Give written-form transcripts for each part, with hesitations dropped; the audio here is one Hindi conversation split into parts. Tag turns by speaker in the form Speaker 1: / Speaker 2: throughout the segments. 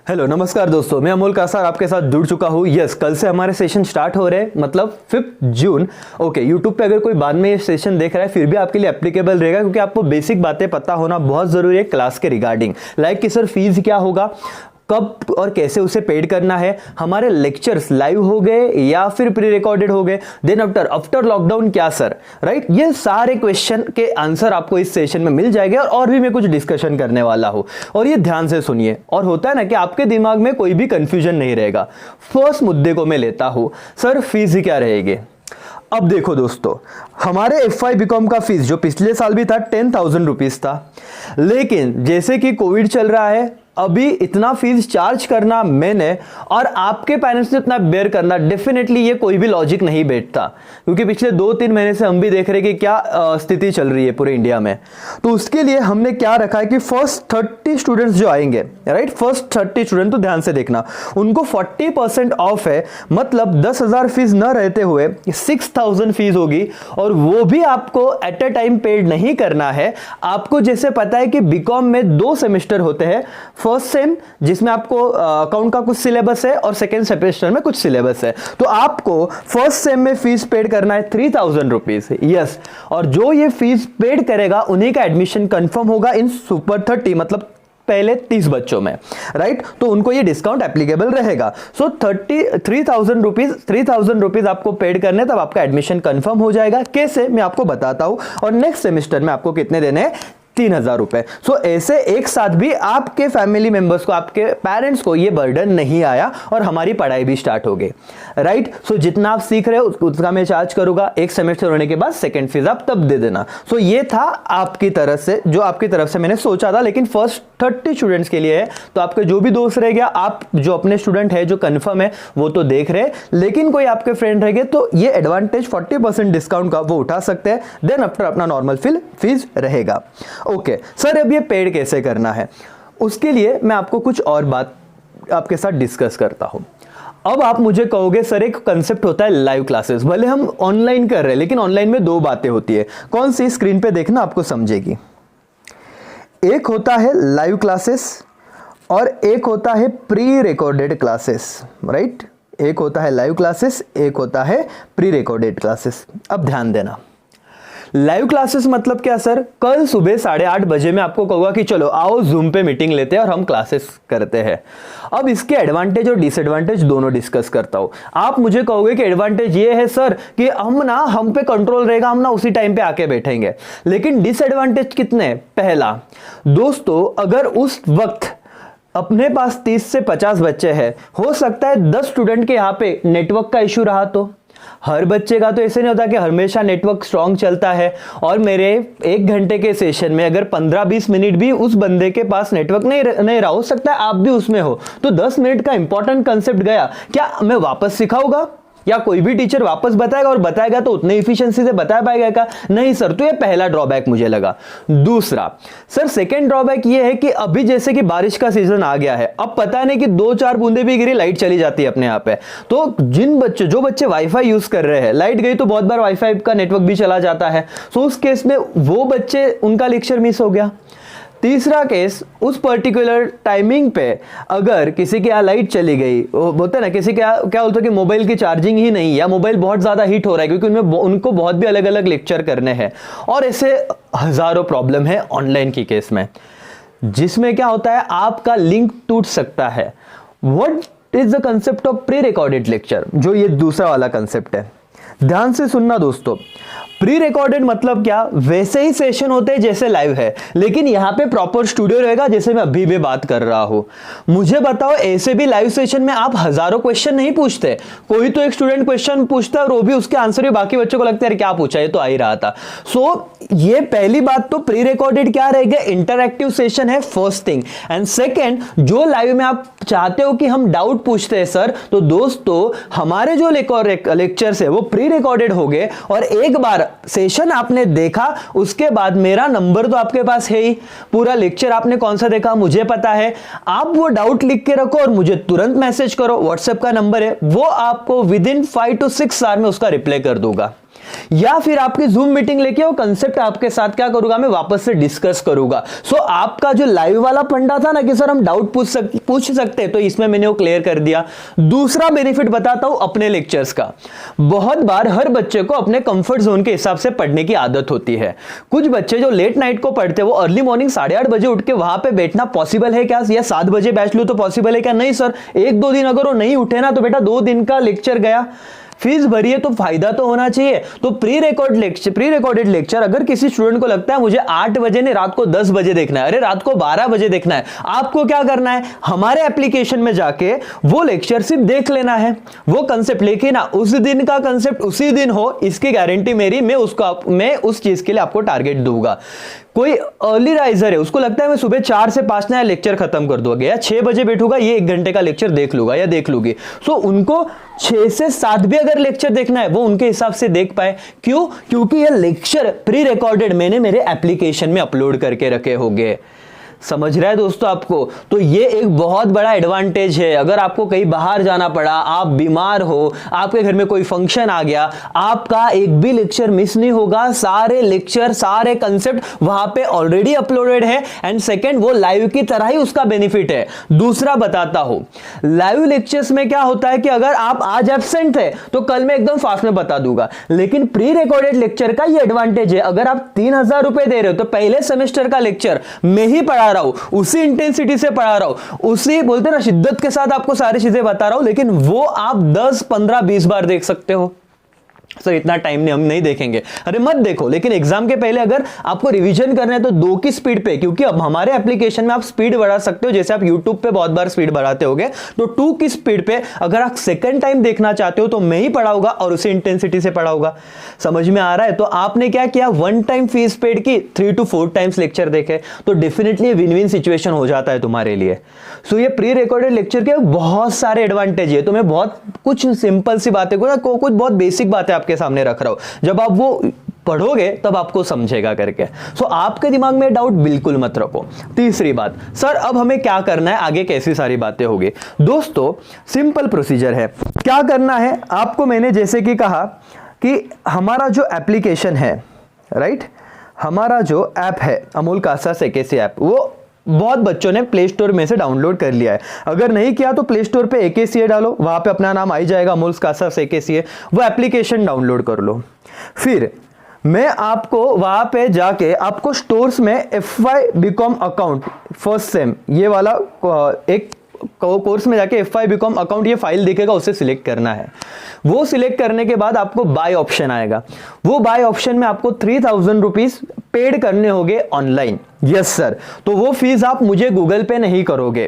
Speaker 1: हेलो नमस्कार दोस्तों, मैं अमोल कासार आपके साथ जुड़ चुका हूँ। यस, कल से हमारे सेशन स्टार्ट हो रहे हैं, मतलब 5 जून। ओके, यूट्यूब पे अगर कोई बाद में ये सेशन देख रहा है फिर भी आपके लिए एप्लीकेबल रहेगा, क्योंकि आपको बेसिक बातें पता होना बहुत जरूरी है क्लास के रिगार्डिंग। लाइक कि सर फीस क्या होगा, कब और कैसे उसे पेड करना है, हमारे लेक्चर्स लाइव हो गए या फिर प्री रिकॉर्डेड हो गए, देन आफ्टर लॉकडाउन क्या सर, राइट। ये सारे क्वेश्चन के आंसर आपको इस सेशन में मिल जाएंगे और भी मैं कुछ डिस्कशन करने वाला हूं, और ये ध्यान से सुनिए। और होता है ना कि आपके दिमाग में कोई भी कंफ्यूजन नहीं रहेगा। फर्स्ट मुद्दे को मैं लेता हूं, सर फीस क्या रहेगी। अब देखो दोस्तों, हमारे F5 बीकॉम का फीस जो पिछले साल भी था 10,000 रुपीज था, लेकिन जैसे कि कोविड चल रहा है अभी इतना फीस चार्ज करना मैंने और आपके पेरेंट्स ने इतना बेयर करना, डेफिनेटली ये कोई भी लॉजिक नहीं बैठता, क्योंकि पिछले 2-3 महीने से हम भी देख रहे हैं कि क्या स्थिति चल रही है पूरे इंडिया में। तो उसके लिए हमने क्या रखा है कि फर्स्ट 30 स्टूडेंट्स जो आएंगे, राइट, फर्स्ट 30 स्टूडेंट, तो ध्यान से देखना, उनको 40% ऑफ है, मतलब 10,000 फीस न रहते हुए 6,000 फीस होगी, और वो भी आपको एट अ टाइम पेड नहीं करना है। आपको जैसे पता है कि बीकॉम में 2 सेमेस्टर होते हैं, फर्स्ट सेम जिसमें आपको अकाउंट का कुछ सिलेबस है और सेकेंड सेमेस्टर में कुछ सिलेबस है, तो आपको फर्स्ट सेम में फीस पेड करना है 3,000 रुपीज। यस, और जो ये फीस पेड करेगा उन्हीं का एडमिशन कंफर्म होगा इन सुपर 30, मतलब पहले 30 बच्चों में, राइट। तो उनको ये डिस्काउंट एप्लीकेबल रहेगा। सो 3,000 रुपीज आपको पेड करने, तब आपका एडमिशन कंफर्म हो जाएगा। कैसे, मैं आपको बताता हूं। और नेक्स्ट सेमेस्टर में आपको कितने देने हैं, 3,000 रुपए। सो ऐसे एक साथ भी आपके फैमिली मेंबर्स को, आपके पेरेंट्स को ये बर्डन नहीं आया और हमारी पढ़ाई भी स्टार्ट हो गई, राइट। सो जितना आप सीख रहे हो उसका मैं चार्ज करूंगा, एक सेमेस्टर होने के बाद सेकंड फीस आप तब दे देना। सो ये था आपकी तरफ से, जो आपकी तरफ से मैंने सोचा था, लेकिन फर्स्ट 30 स्टूडेंट्स के लिए है। तो आपके जो भी दोस्त रह गया, आप जो अपने स्टूडेंट है जो कंफर्म है वो तो देख रहे हैं, लेकिन कोई आपके फ्रेंड रह गए तो ये एडवांटेज 40% डिस्काउंट का वो उठा सकते हैं। देन आफ्टर अपना नॉर्मल फीस रहेगा। ओके सर, अब ये पेड कैसे करना है, उसके लिए मैं आपको कुछ और बात आपके साथ डिस्कस करता हूं। अब आप मुझे कहोगे सर एक कंसेप्ट होता है लाइव क्लासेस, भले हम ऑनलाइन कर रहे हैं लेकिन ऑनलाइन में 2 बातें होती है। कौन सी, स्क्रीन पे देखना आपको समझेगी। एक होता है लाइव क्लासेस और एक होता है प्री रिकॉर्डेड क्लासेस, राइट। एक होता है लाइव क्लासेस, एक होता है प्री रिकॉर्डेड क्लासेस। अब ध्यान देना, लाइव क्लासेस मतलब क्या सर, कल सुबह 8:30 बजे मैं आपको कहूंगा कि चलो आओ जूम पे मीटिंग लेते हैं और हम क्लासेस करते हैं। अब इसके एडवांटेज और डिसएडवांटेज दोनों डिस्कस करता हूं। आप मुझे कहोगे कि एडवांटेज ये है सर कि हम पे कंट्रोल रहेगा, हम उसी टाइम पे आके बैठेंगे, लेकिन डिसएडवांटेज कितने। पहला दोस्तों, अगर उस वक्त अपने पास 30 से 50 बच्चे हैं, हो सकता है 10 स्टूडेंट के यहां पे नेटवर्क का इश्यू रहा, तो हर बच्चे का तो ऐसे नहीं होता कि हमेशा नेटवर्क स्ट्रांग चलता है, और मेरे 1 घंटे के सेशन में अगर 15-20 मिनट भी उस बंदे के पास नेटवर्क नहीं रहा, हो सकता है आप भी उसमें हो, तो 10 मिनट का इंपॉर्टेंट कंसेप्ट गया, क्या मैं वापस सिखाऊंगा या कोई भी टीचर वापस बताएगा, और बताएगा तो उतने इफिशिएंसी से बता पाएगा क्या, नहीं सर। तो ये पहला ड्रॉबैक मुझे लगा। दूसरा सर, सेकंड ड्रॉबैक ये है कि अभी जैसे कि बारिश का सीजन आ गया है, अब पता नहीं कि 2-4 बूंदे भी गिरी लाइट चली जाती है अपने यहाँ पे, तो जो बच्चे वाईफाई यूज कर रहे हैं, लाइट गई तो बहुत बार वाईफाई का नेटवर्क भी चला जाता है। सो उस केस में वो बच्चे, उनका लेक्चर मिस हो गया। तीसरा केस, उस पर्टिकुलर टाइमिंग पे अगर किसी के यहाँ लाइट चली गई, बोलते हैं ना किसी के क्या बोलते हैं कि मोबाइल की चार्जिंग ही नहीं, या मोबाइल बहुत ज्यादा हीट हो रहा है, क्योंकि उनमें उनको बहुत भी अलग अलग लेक्चर करने हैं, और ऐसे हजारों प्रॉब्लम है ऑनलाइन की केस में, जिसमें क्या होता है आपका लिंक टूट सकता है। What is the concept of pre recorded lecture, जो ये दूसरा वाला कंसेप्ट है। ध्यान से सुनना दोस्तों, प्री रिकॉर्डेड मतलब क्या, वैसे ही सेशन होते हैं जैसे लाइव है, लेकिन यहां पे प्रॉपर स्टूडियो रहेगा जैसे मैं अभी भी बात कर रहा हूं। मुझे बताओ, ऐसे भी लाइव सेशन में आप हजारों क्वेश्चन नहीं पूछते, कोई तो एक स्टूडेंट क्वेश्चन पूछता है और वो भी उसके आंसर भी बाकी बच्चों को लगता है क्या पूछा, ये तो आ ही रहा था। सो ये पहली बात तो प्री रिकॉर्डेड क्या रहेगा, इंटरैक्टिव सेशन है, फर्स्ट थिंग। एंड सेकेंड, जो लाइव में आप चाहते हो कि हम डाउट पूछते हैं सर, तो दोस्तों हमारे जो लेक्चर्स है वो प्री रिकॉर्डेड हो गए, और एक बार सेशन आपने देखा उसके बाद मेरा नंबर तो आपके पास है ही, पूरा लेक्चर आपने कौन सा देखा मुझे पता है, आप वो डाउट लिख के रखो और मुझे तुरंत मैसेज करो, व्हाट्सएप का नंबर है, वो आपको विद इन 5 to 6 आवर में उसका रिप्लाई कर दूंगा। या फिर आपकी जूम मीटिंग लेके वो कंसेप्ट आपके साथ क्या करूंगा, मैं वापस से डिस्कस करूंगा। सो आपका जो लाइव वाला फंडा था ना कि सर हम डाउट पूछ सकते हैं, तो इसमें मैंने वो क्लियर कर दिया। दूसरा बेनिफिट बताता हूं अपने लेक्चर्स का। बहुत बार हर बच्चे को अपने कंफर्ट जोन के हिसाब से पढ़ने की आदत होती है। कुछ बच्चे जो लेट नाइट को पढ़ते हैं वो अर्ली मॉर्निंग 8:30 बजे उठ के वहां पे बैठना पॉसिबल है क्या, या 7 बजे बैच लूं तो पॉसिबल है क्या? नहीं सर, 1-2 दिन अगर वो नहीं उठे ना तो बेटा 2 दिन का लेक्चर गया। फीस भरिए तो फायदा तो होना चाहिए। तो प्री रिकॉर्डेड लेक्चर अगर किसी स्टूडेंट को लगता है मुझे 8 बजे नहीं रात को 10 बजे देखना है, अरे रात को 12 बजे देखना है, आपको क्या करना है, हमारे एप्लीकेशन में जाके वो लेक्चर सिर्फ देख लेना है, वो कंसेप्ट। लेकिन उस दिन का कंसेप्ट उसी दिन हो, इसकी गारंटी मेरी, मैं उस चीज के लिए आपको टारगेट दूंगा। कोई अर्ली राइजर है, उसको लगता है मैं सुबह 4 से 5 नया लेक्चर खत्म कर दूंगा, या 6 बजे बैठूंगा, ये 1 घंटे का लेक्चर देख लूंगा या देख लूंगी। सो उनको 6 से 7 भी अगर लेक्चर देखना है वो उनके हिसाब से देख पाए। क्यों? क्योंकि ये लेक्चर प्री रिकॉर्डेड मैंने मेरे एप्लीकेशन में अपलोड करके रखे होंगे। समझ रहा है दोस्तों आपको? तो ये एक बहुत बड़ा एडवांटेज है। अगर आपको कहीं बाहर जाना पड़ा, आप बीमार हो, आपके घर में कोई फंक्शन आ गया, आपका एक भी लेक्चर मिस नहीं होगा। सारे लेक्चर, सारे कंसेप्ट वहां पे ऑलरेडी अपलोडेड है। एंड सेकंड, वो लाइव की तरह ही उसका बेनिफिट है। दूसरा बताता हूं, लाइव लेक्चर्स में क्या होता है कि अगर आप आज एब्सेंट थे तो कल मैं एकदम फास्ट में बता दूंगा। लेकिन प्री रिकॉर्डेड लेक्चर का ये एडवांटेज है, अगर आप 3000 रुपए दे रहे हो तो पहले सेमेस्टर का लेक्चर मैं ही पढ़ा रहा हूं, उसी इंटेंसिटी से पढ़ा रहा हूं, उसी बोलते ना शिद्दत के साथ आपको सारी चीजें बता रहा हूं, लेकिन वो आप 10, 15, 20 बार देख सकते हो। सर इतना टाइम नहीं, हम नहीं देखेंगे। अरे मत देखो, लेकिन एग्जाम के पहले अगर आपको रिवीजन करना है तो 2 की स्पीड पे, क्योंकि अब हमारे एप्लीकेशन में आप स्पीड बढ़ा सकते हो, जैसे आप यूट्यूब पे बहुत बार स्पीड बढ़ाते होगे, तो 2 की स्पीड पे अगर आप सेकंड टाइम देखना चाहते हो तो मैं ही पढ़ाऊंगा और उसी इंटेंसिटी से पढ़ाऊंगा। समझ में आ रहा है? तो आपने क्या किया, 1 टाइम फीस पेड की, 3 to 4 टाइम्स लेक्चर देखे, तो डेफिनेटली विन विन सिचुएशन हो जाता है तुम्हारे लिए। सो ये प्री रिकॉर्डेड लेक्चर के बहुत सारे एडवांटेज है। तो मैं बहुत कुछ सिंपल सी बातें कुछ बहुत बेसिक बातें आपके सामने रख रहा हूं, जब आप वो पढ़ोगे तब आपको समझेगा करके। सो आपके दिमाग में डाउट बिल्कुल मत रखो। तीसरी बात, सर अब हमें क्या करना है, आगे कैसी सारी बातें होगी। दोस्तों सिंपल प्रोसीजर है। क्या करना है आपको, मैंने जैसे कि कहा कि हमारा जो एप्लीकेशन है, राइट, हमारा जो ऐप है अमूल कासास एकेसी ऐप, वो बहुत बच्चों ने प्ले स्टोर में से डाउनलोड कर लिया है। अगर नहीं किया तो प्ले स्टोर पे AKCA डालो, वहां पे अपना नाम आ ही जाएगा, अमूल कासास AKCA, वो एप्लीकेशन डाउनलोड कर लो। फिर मैं आपको वहां पे जाके आपको स्टोर्स में FY BCom account first sem ये वाला एक कोर्स में जाके FY BCom अकाउंट ये फाइल दिखेगा, उसे सिलेक्ट करना है। वो सिलेक्ट करने के बाद आपको बाय ऑप्शन आएगा। वो बाय ऑप्शन में आपको 3000 रुपीज पेड करने होंगे ऑनलाइन। Yes sir. तो वो फीस आप मुझे गूगल पे नहीं करोगे,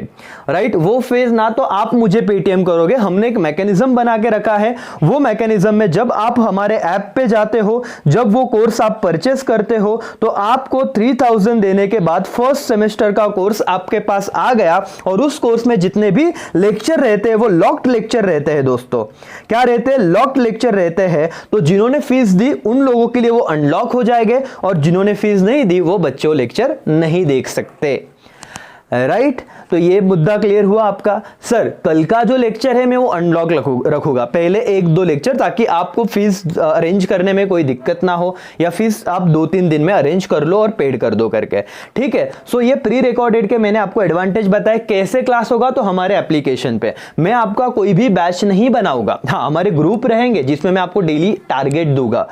Speaker 1: राइट, वो फीस ना तो आप मुझे पेटीएम करोगे। हमने एक मैकेनिज्म बना के रखा है। वो मैकेनिज्म में जब आप हमारे ऐप पे जाते हो, जब वो कोर्स आप परचेस करते हो, तो आपको 3000 देने के बाद फर्स्ट सेमेस्टर का कोर्स आपके पास आ गया। और उस कोर्स में जितने भी लेक्चर रहते हैं वो लॉक्ड लेक्चर रहते हैं। दोस्तों क्या रहते हैं? लॉक्ड लेक्चर रहते हैं। तो जिन्होंने फीस दी उन लोगों के लिए वो अनलॉक हो जाएंगे, और जिन्होंने फीस नहीं दी वो बच्चों लेक्चर नहीं देख सकते, राइट। तो ये मुद्दा क्लियर हुआ आपका। सर कल का जो लेक्चर है मैं वो अनलॉक रखूंगा, पहले 1-2 लेक्चर, ताकि आपको फीस अरेंज करने में कोई दिक्कत ना हो, या फीस आप 2-3 दिन में अरेंज कर लो और पेड कर दो करके, ठीक है। सो ये प्री रिकॉर्डेड के मैंने आपको एडवांटेज बताया। कैसे क्लास होगा? तो हमारे एप्लीकेशन पे मैं आपका कोई भी बैच नहीं बनाऊंगा। हाँ, हमारे ग्रुप रहेंगे जिसमें मैं आपको डेली टारगेट दूंगा,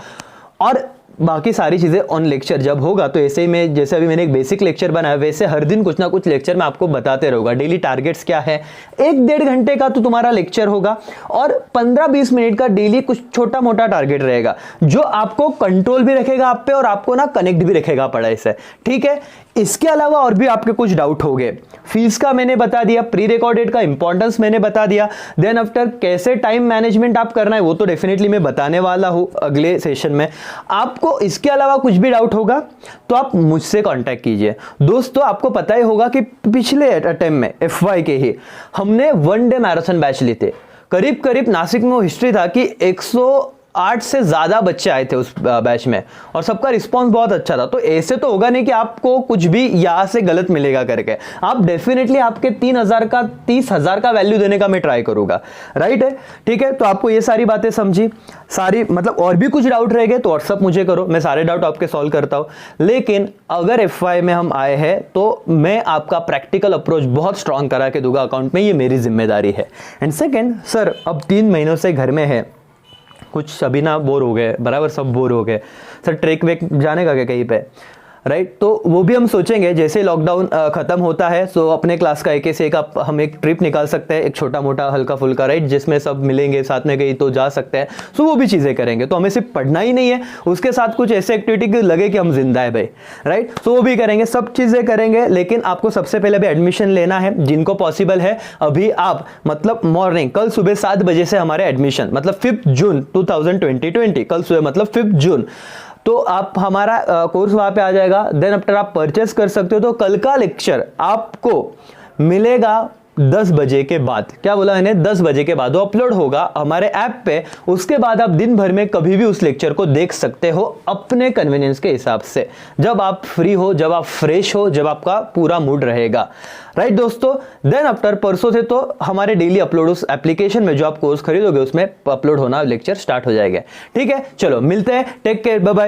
Speaker 1: और बाकी सारी चीजें ऑन लेक्चर जब होगा तो ऐसे ही मैं, जैसे अभी मैंने एक बेसिक लेक्चर बनाया, वैसे हर दिन कुछ ना कुछ लेक्चर मैं आपको बताते रहूंगा। डेली टारगेट्स क्या है, 1-1.5 घंटे का तो तुम्हारा लेक्चर होगा, और 15-20 मिनट का डेली कुछ छोटा मोटा टारगेट रहेगा, जो आपको कंट्रोल भी रखेगा आप पे, और आपको ना कनेक्ट भी रखेगा पढ़ाई से, ठीक है। इसके अलावा और भी आपके कुछ डाउट हो गए, फीस का मैंने बता दिया, प्री रिकॉर्डेड का इंपॉर्टेंस मैंने बता दिया, देन आफ्टर कैसे टाइम मैनेजमेंट आप करना है वो तो डेफिनेटली मैं बताने वाला हूं अगले सेशन में। आपको इसके अलावा कुछ भी डाउट होगा तो आप मुझसे कांटेक्ट कीजिए। दोस्तों आपको पता ही होगा कि पिछले अटेम्प्ट में FY के ही हमने 1 डे मैराथन बैच ली थे। करीब करीब नासिक में वो हिस्ट्री था कि 8 से ज्यादा बच्चे आए थे उस बैच में और सबका रिस्पांस बहुत अच्छा था। तो ऐसे तो होगा नहीं कि आपको कुछ भी यहां से गलत मिलेगा करके, आप डेफिनेटली आपके 30,000 का वैल्यू देने का मैं ट्राई करूंगा, राइट है, ठीक है। तो आपको ये सारी बातें समझी, सारी मतलब और भी कुछ डाउट रह गए तो व्हाट्सअप मुझे करो, मैं सारे डाउट आपके सॉल्व करता हूं। लेकिन अगर FY में हम आए हैं तो मैं आपका प्रैक्टिकल अप्रोच बहुत स्ट्रांग करा के दूंगा अकाउंट में, ये मेरी जिम्मेदारी है। एंड सेकेंड, सर अब 3 महीनों से घर में है, कुछ सभी ना बोर हो गए, बराबर सब बोर हो गए, सर ट्रेक वेक जाने का क्या कहीं पे, राइट तो वो भी हम सोचेंगे जैसे लॉकडाउन खत्म होता है। सो अपने क्लास का एक से एक हम एक ट्रिप निकाल सकते हैं, एक छोटा मोटा हल्का फुल्का, राइट, जिसमें सब मिलेंगे साथ में गई तो जा सकते हैं। सो वो भी चीजें करेंगे। तो हमें सिर्फ पढ़ना ही नहीं है, उसके साथ कुछ ऐसे एक्टिविटी लगे कि हम जिंदा है भाई, राइट, सो वो भी करेंगे, सब चीजें करेंगे। लेकिन आपको सबसे पहले भी एडमिशन लेना है, जिनको पॉसिबल है अभी आप मतलब मॉर्निंग कल सुबह 7 बजे से हमारे एडमिशन, मतलब 5 जून 2020 कल सुबह मतलब 5 जून, तो आप हमारा कोर्स वहां पे आ जाएगा। देन आफ्टर आप परचेस कर सकते हो। तो कल का लेक्चर आपको मिलेगा 10 बजे के बाद, क्या बोला मैंने, 10 बजे के बाद वो अपलोड होगा हमारे ऐप पे। उसके बाद आप दिन भर में कभी भी उस लेक्चर को देख सकते हो अपने कन्वीनियंस के हिसाब से, जब आप फ्री हो, जब आप फ्रेश हो, जब आपका पूरा मूड रहेगा, राइट दोस्तों। देन आफ्टर परसों से तो हमारे डेली अपलोड उस एप्लीकेशन में जो आप कोर्स खरीदोगे उसमें अपलोड होना लेक्चर स्टार्ट हो जाएगा, ठीक है। चलो मिलते हैं, टेक केयर, बाय बाय।